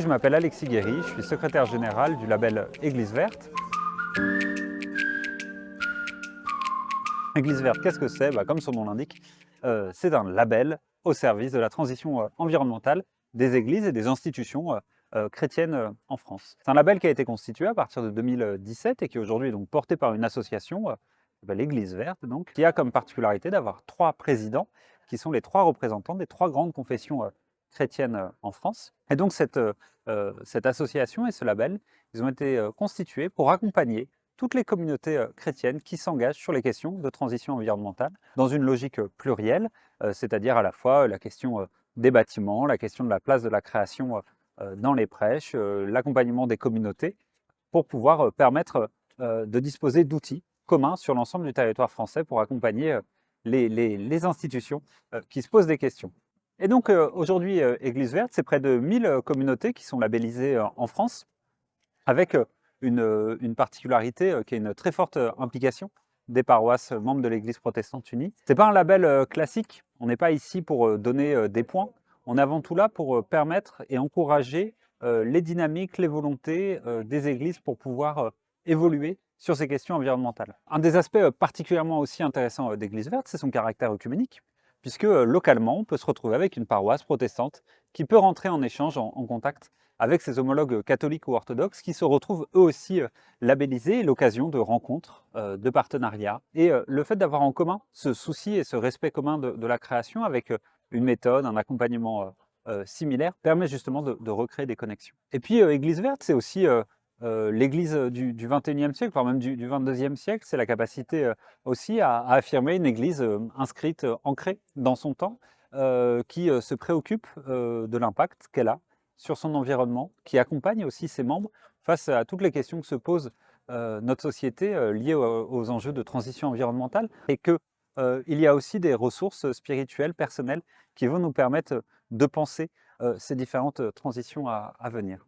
Je m'appelle Alexis Guéry, je suis secrétaire général du label Église Verte. Église Verte, qu'est-ce que c'est? Comme son nom l'indique, c'est un label au service de la transition environnementale des églises et des institutions chrétiennes en France. C'est un label qui a été constitué à partir de 2017 et qui aujourd'hui est donc porté par une association qui s'appelle Église Verte, donc, qui a comme particularité d'avoir 3 présidents qui sont les 3 représentants des 3 grandes confessions chrétiennes en France. Et donc cette association et ce label, ils ont été constitués pour accompagner toutes les communautés chrétiennes qui s'engagent sur les questions de transition environnementale dans une logique plurielle, c'est-à-dire à la fois la question des bâtiments, la question de la place de la création dans les prêches, l'accompagnement des communautés, pour pouvoir permettre de disposer d'outils communs sur l'ensemble du territoire français pour accompagner les institutions qui se posent des questions. Et donc aujourd'hui, Église Verte, c'est près de 1000 communautés qui sont labellisées en France, avec une particularité qui est une très forte implication des paroisses membres de l'Église protestante unie. Ce n'est pas un label classique, on n'est pas ici pour donner des points, on est avant tout là pour permettre et encourager les dynamiques, les volontés des églises pour pouvoir évoluer sur ces questions environnementales. Un des aspects particulièrement aussi intéressants d'Église Verte, c'est son caractère œcuménique, puisque localement, on peut se retrouver avec une paroisse protestante qui peut rentrer en échange, en contact avec ses homologues catholiques ou orthodoxes qui se retrouvent eux aussi labellisés, l'occasion de rencontres, de partenariats. Et le fait d'avoir en commun ce souci et ce respect commun de la création avec une méthode, un accompagnement similaire, permet justement de recréer des connexions. Et puis Église Verte, c'est aussi l'Église du XXIe siècle, voire même du XXIIe siècle, c'est la capacité aussi à affirmer une Église inscrite, ancrée dans son temps, qui se préoccupe de l'impact qu'elle a sur son environnement, qui accompagne aussi ses membres face à toutes les questions que se pose notre société liées aux enjeux de transition environnementale, et qu'il y a aussi des ressources spirituelles, personnelles, qui vont nous permettre de penser ces différentes transitions à venir.